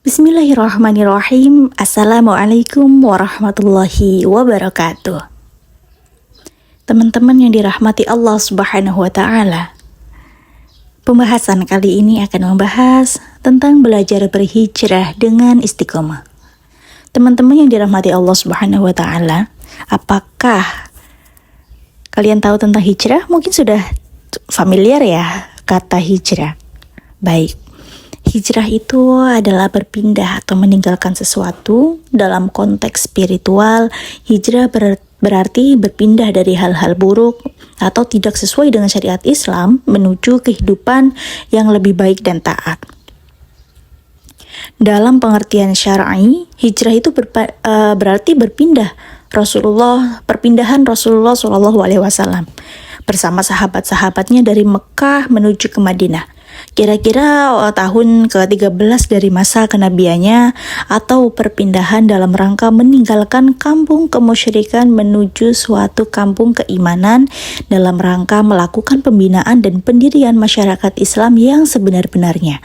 Bismillahirrahmanirrahim. Assalamualaikum warahmatullahi wabarakatuh. Teman-teman yang dirahmati Allah Subhanahu wa Ta'ala, pembahasan kali ini akan membahas tentang belajar berhijrah dengan istiqomah. Teman-teman yang dirahmati Allah Subhanahu wa Ta'ala, apakah kalian tahu tentang hijrah? Mungkin sudah familiar ya kata hijrah. Baik. Hijrah itu adalah berpindah atau meninggalkan sesuatu. Dalam konteks spiritual, hijrah berarti berpindah dari hal-hal buruk atau tidak sesuai dengan syariat Islam menuju kehidupan yang lebih baik dan taat. Dalam pengertian syar'i, hijrah itu berarti perpindahan Rasulullah SAW bersama sahabat-sahabatnya dari Mekah menuju ke Madinah. Kira-kira tahun ke-13 dari masa kenabiannya, atau perpindahan dalam rangka meninggalkan kampung kemusyrikan menuju suatu kampung keimanan dalam rangka melakukan pembinaan dan pendirian masyarakat Islam yang sebenar-benarnya,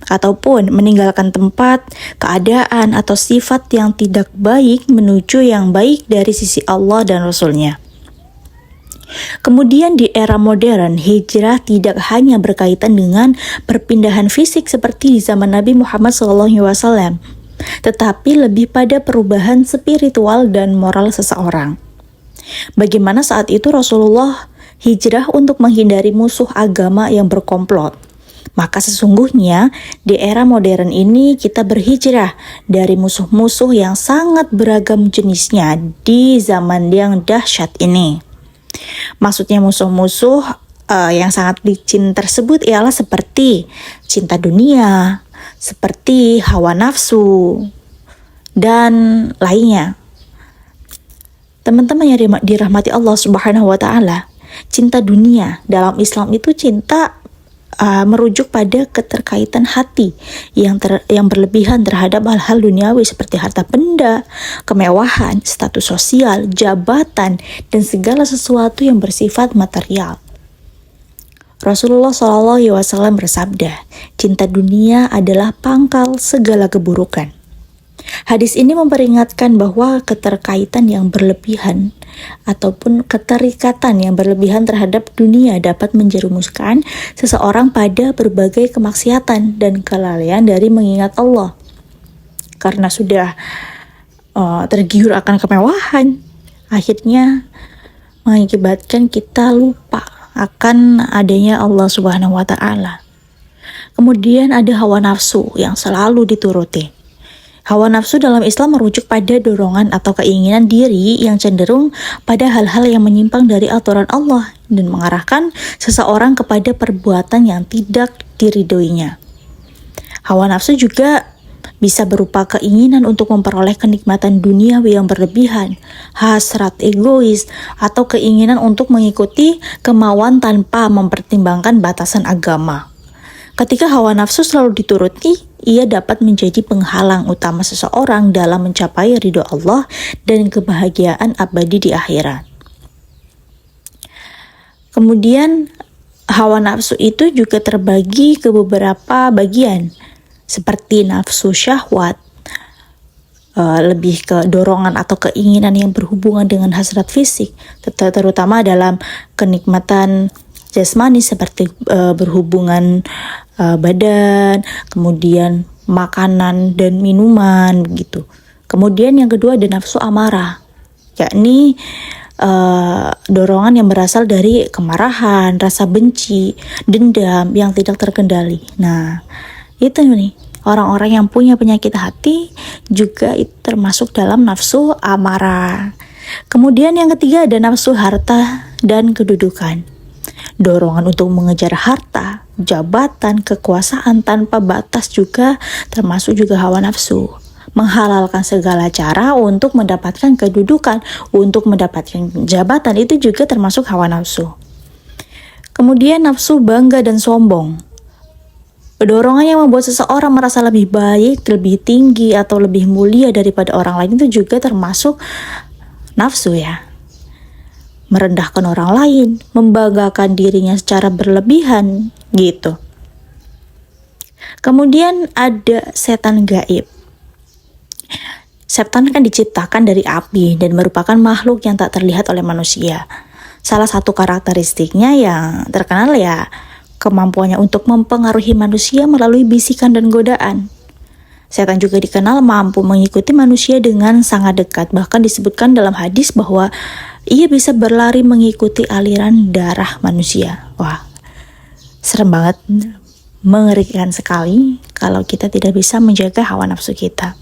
ataupun meninggalkan tempat, keadaan, atau sifat yang tidak baik menuju yang baik dari sisi Allah dan Rasul-Nya. Kemudian di era modern, hijrah tidak hanya berkaitan dengan perpindahan fisik seperti di zaman Nabi Muhammad SAW, tetapi lebih pada perubahan spiritual dan moral seseorang. Bagaimana saat itu Rasulullah hijrah untuk menghindari musuh agama yang berkomplot. Maka sesungguhnya di era modern ini kita berhijrah dari musuh-musuh yang sangat beragam jenisnya di zaman yang dahsyat ini. Maksudnya musuh-musuh yang sangat licin tersebut ialah seperti cinta dunia, seperti hawa nafsu, dan lainnya. Teman-teman yang dirahmati Allah Subhanahu wa Ta'ala, cinta dunia dalam Islam itu cinta merujuk pada keterkaitan hati yang berlebihan terhadap hal-hal duniawi seperti harta benda, kemewahan, status sosial, jabatan, dan segala sesuatu yang bersifat material. Rasulullah SAW bersabda, cinta dunia adalah pangkal segala keburukan. Hadis ini memperingatkan bahwa keterkaitan yang berlebihan ataupun keterikatan yang berlebihan terhadap dunia dapat menjerumuskan seseorang pada berbagai kemaksiatan dan kelalaian dari mengingat Allah. Karena sudah tergiur akan kemewahan, akhirnya mengakibatkan kita lupa akan adanya Allah Subhanahu wa Ta'ala. Kemudian ada hawa nafsu yang selalu dituruti. Hawa nafsu dalam Islam merujuk pada dorongan atau keinginan diri yang cenderung pada hal-hal yang menyimpang dari aturan Allah dan mengarahkan seseorang kepada perbuatan yang tidak diridhoinya. Hawa nafsu juga bisa berupa keinginan untuk memperoleh kenikmatan duniawi yang berlebihan, hasrat egois, atau keinginan untuk mengikuti kemauan tanpa mempertimbangkan batasan agama. Ketika hawa nafsu selalu dituruti, ia dapat menjadi penghalang utama seseorang dalam mencapai ridho Allah dan kebahagiaan abadi di akhirat. Kemudian, hawa nafsu itu juga terbagi ke beberapa bagian, seperti nafsu syahwat, lebih ke dorongan atau keinginan yang berhubungan dengan hasrat fisik, terutama dalam kenikmatan jasmani seperti berhubungan badan, kemudian makanan dan minuman begitu. Kemudian yang kedua ada nafsu amarah, yakni dorongan yang berasal dari kemarahan, rasa benci, dendam yang tidak terkendali. Nah, itu nih, orang-orang yang punya penyakit hati juga itu termasuk dalam nafsu amarah. Kemudian yang ketiga ada nafsu harta dan kedudukan. Dorongan untuk mengejar harta, jabatan, kekuasaan tanpa batas juga termasuk juga hawa nafsu. Menghalalkan segala cara untuk mendapatkan kedudukan, untuk mendapatkan jabatan, itu juga termasuk hawa nafsu. Kemudian nafsu bangga dan sombong. Dorongan yang membuat seseorang merasa lebih baik, lebih tinggi, atau lebih mulia daripada orang lain itu juga termasuk nafsu ya. Merendahkan orang lain, membanggakan dirinya secara berlebihan gitu. Kemudian ada setan gaib. Setan kan diciptakan dari api dan merupakan makhluk yang tak terlihat oleh manusia. Salah satu karakteristiknya yang terkenal ya kemampuannya untuk mempengaruhi manusia melalui bisikan dan godaan. Setan juga dikenal mampu mengikuti manusia dengan sangat dekat. Bahkan disebutkan dalam hadis bahwa ia bisa berlari mengikuti aliran darah manusia. Wah, serem banget, mengerikan sekali kalau kita tidak bisa menjaga hawa nafsu kita.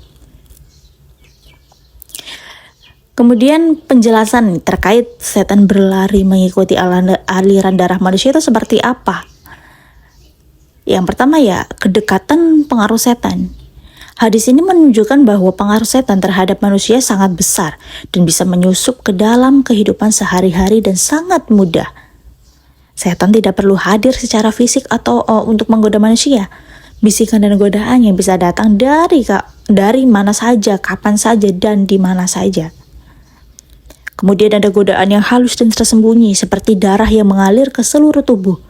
Kemudian penjelasan terkait setan berlari mengikuti aliran darah manusia itu seperti apa? Yang pertama ya, kedekatan pengaruh setan. Hadis ini menunjukkan bahwa pengaruh setan terhadap manusia sangat besar dan bisa menyusup ke dalam kehidupan sehari-hari dan sangat mudah. Setan tidak perlu hadir secara fisik atau untuk menggoda manusia. Bisikan dan godaan yang bisa datang dari mana saja, kapan saja, dan di mana saja. Kemudian ada godaan yang halus dan tersembunyi seperti darah yang mengalir ke seluruh tubuh.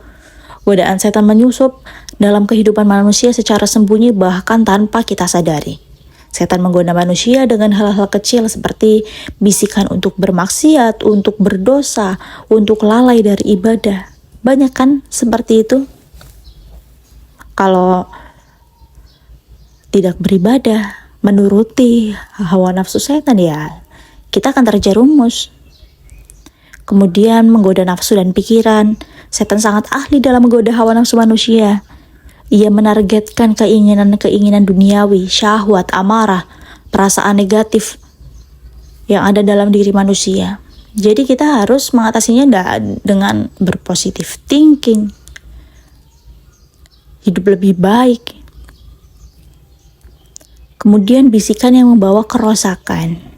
Godaan setan menyusup dalam kehidupan manusia secara sembunyi bahkan tanpa kita sadari. Setan menggoda manusia dengan hal-hal kecil seperti bisikan untuk bermaksiat, untuk berdosa, untuk lalai dari ibadah. Banyak kan seperti itu? Kalau tidak beribadah, menuruti hawa nafsu setan ya, kita akan terjerumus. Kemudian menggoda nafsu dan pikiran. Setan sangat ahli dalam menggoda hawa nafsu manusia. Ia menargetkan keinginan-keinginan duniawi, syahwat, amarah, perasaan negatif yang ada dalam diri manusia. Jadi kita harus mengatasinya dengan berpositif thinking, hidup lebih baik. Kemudian bisikan yang membawa kerosakan.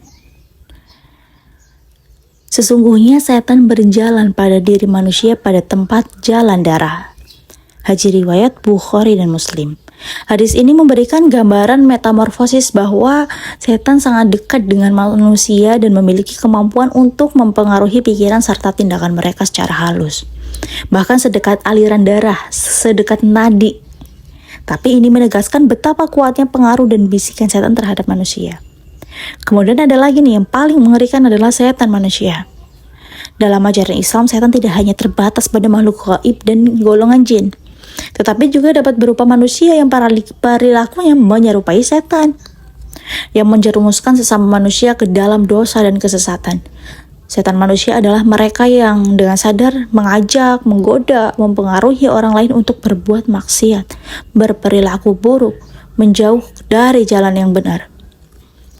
Sesungguhnya setan berjalan pada diri manusia pada tempat jalan darah. Hadis riwayat Bukhari dan Muslim. Hadis ini memberikan gambaran metamorfosis bahwa setan sangat dekat dengan manusia dan memiliki kemampuan untuk mempengaruhi pikiran serta tindakan mereka secara halus. Bahkan sedekat aliran darah, sedekat nadi. Tapi ini menegaskan betapa kuatnya pengaruh dan bisikan setan terhadap manusia. Kemudian ada lagi nih yang paling mengerikan adalah setan manusia. Dalam ajaran Islam, setan tidak hanya terbatas pada makhluk gaib dan golongan jin, tetapi juga dapat berupa manusia yang perilakunya menyerupai setan, yang menjerumuskan sesama manusia ke dalam dosa dan kesesatan. Setan manusia adalah mereka yang dengan sadar mengajak, menggoda, mempengaruhi orang lain untuk berbuat maksiat, berperilaku buruk, menjauh dari jalan yang benar.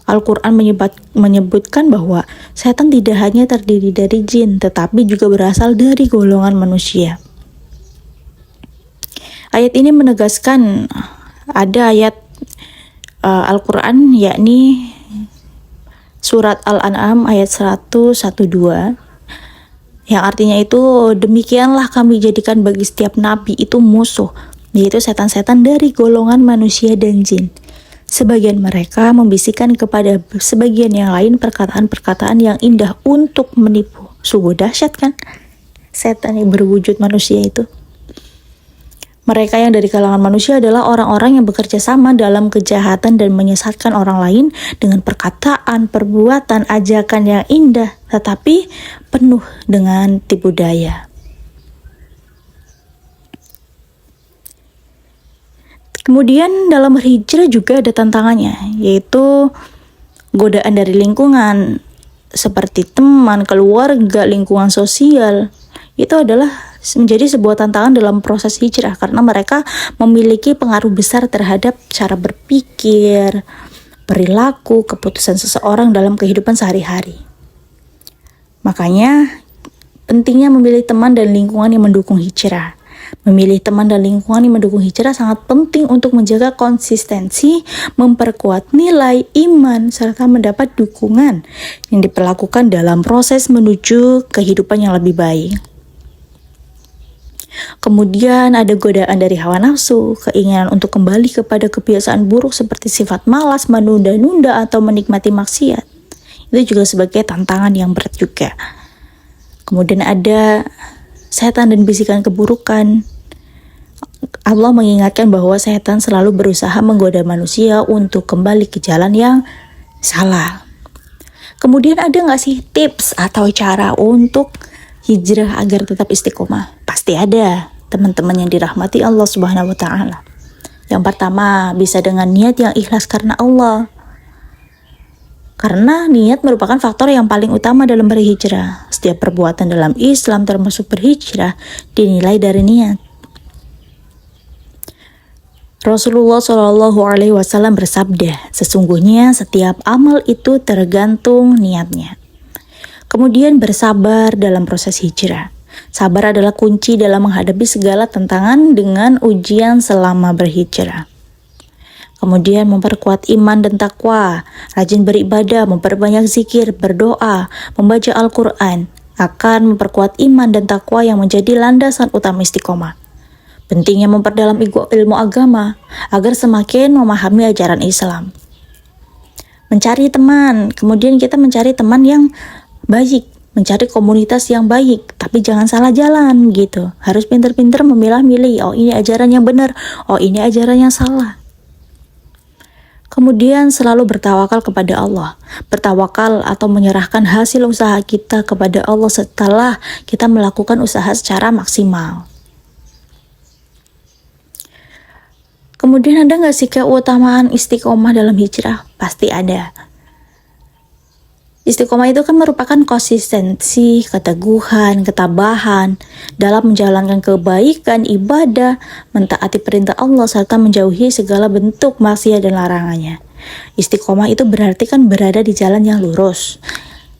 Al-Quran menyebutkan bahwa setan tidak hanya terdiri dari jin, tetapi juga berasal dari golongan manusia. Ayat ini menegaskan ada ayat Al-Quran yakni surat Al-An'am ayat 112 yang artinya itu, demikianlah kami jadikan bagi setiap nabi itu musuh, yaitu setan-setan dari golongan manusia dan jin. Sebagian mereka membisikkan kepada sebagian yang lain perkataan-perkataan yang indah untuk menipu. Sungguh dahsyat kan? Setan yang berwujud manusia itu. Mereka yang dari kalangan manusia adalah orang-orang yang bekerja sama dalam kejahatan dan menyesatkan orang lain dengan perkataan, perbuatan, ajakan yang indah, tetapi penuh dengan tipu daya. Kemudian dalam hijrah juga ada tantangannya, yaitu godaan dari lingkungan seperti teman, keluarga, lingkungan sosial. Itu adalah menjadi sebuah tantangan dalam proses hijrah karena mereka memiliki pengaruh besar terhadap cara berpikir, perilaku, keputusan seseorang dalam kehidupan sehari-hari. Makanya pentingnya memilih teman dan lingkungan yang mendukung hijrah. Memilih teman dan lingkungan yang mendukung hijrah sangat penting untuk menjaga konsistensi, memperkuat nilai iman, serta mendapat dukungan yang diperlakukan dalam proses menuju kehidupan yang lebih baik. Kemudian ada godaan dari hawa nafsu, keinginan untuk kembali kepada kebiasaan buruk seperti sifat malas, menunda-nunda, atau menikmati maksiat. Itu juga sebagai tantangan yang berat juga. Kemudian ada setan dan bisikan keburukan. Allah mengingatkan bahwa setan selalu berusaha menggoda manusia untuk kembali ke jalan yang salah. Kemudian ada nggak sih tips atau cara untuk hijrah agar tetap istiqomah? Pasti ada, teman-teman yang dirahmati Allah Subhanahu wa Ta'ala. Yang pertama, bisa dengan niat yang ikhlas karena Allah. Karena niat merupakan faktor yang paling utama dalam berhijrah. Setiap perbuatan dalam Islam termasuk berhijrah dinilai dari niat. Rasulullah Shallallahu Alaihi Wasallam bersabda, sesungguhnya setiap amal itu tergantung niatnya. Kemudian bersabar dalam proses hijrah. Sabar adalah kunci dalam menghadapi segala tantangan dengan ujian selama berhijrah. Kemudian memperkuat iman dan takwa, rajin beribadah, memperbanyak zikir, berdoa, membaca Al-Quran, akan memperkuat iman dan takwa yang menjadi landasan utama istiqomah. Pentingnya memperdalam ilmu agama agar semakin memahami ajaran Islam. Mencari teman, kemudian kita mencari teman yang baik, mencari komunitas yang baik, tapi jangan salah jalan gitu. Harus pintar-pintar memilah-milih, oh ini ajaran yang benar, oh ini ajaran yang salah. Kemudian selalu bertawakal kepada Allah. Bertawakal atau menyerahkan hasil usaha kita kepada Allah setelah kita melakukan usaha secara maksimal. Kemudian ada nggak sih keutamaan istiqomah dalam hijrah? Pasti ada. Istiqomah itu kan merupakan konsistensi, keteguhan, ketabahan dalam menjalankan kebaikan, ibadah, mentaati perintah Allah, serta menjauhi segala bentuk maksiat dan larangannya. Istiqomah itu berarti kan berada di jalan yang lurus,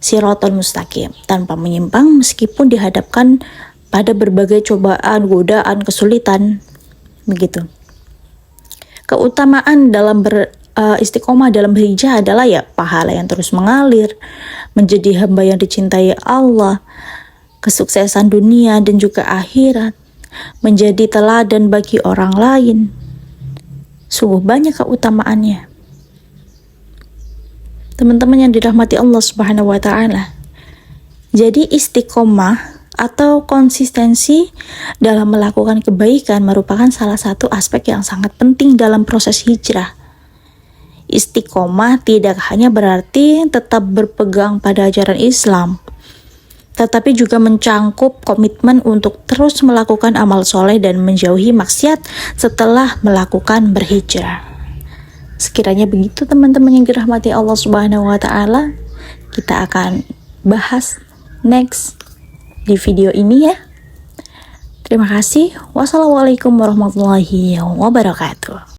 siratal mustaqim, tanpa menyimpang meskipun dihadapkan pada berbagai cobaan, godaan, kesulitan, begitu. Keutamaan dalam istiqomah dalam berhijrah adalah ya pahala yang terus mengalir, menjadi hamba yang dicintai Allah, kesuksesan dunia dan juga akhirat, menjadi teladan bagi orang lain. Sungguh banyak keutamaannya. Teman-teman yang dirahmati Allah Subhanahu wa Ta'ala. Jadi istiqomah atau konsistensi dalam melakukan kebaikan merupakan salah satu aspek yang sangat penting dalam proses hijrah. Istiqomah tidak hanya berarti tetap berpegang pada ajaran Islam, tetapi juga mencangkup komitmen untuk terus melakukan amal soleh dan menjauhi maksiat setelah melakukan berhijrah. Sekiranya begitu teman-teman yang dirahmati Allah Subhanahu wa Ta'ala, kita akan bahas next di video ini ya. Terima kasih. Wassalamualaikum warahmatullahi wabarakatuh.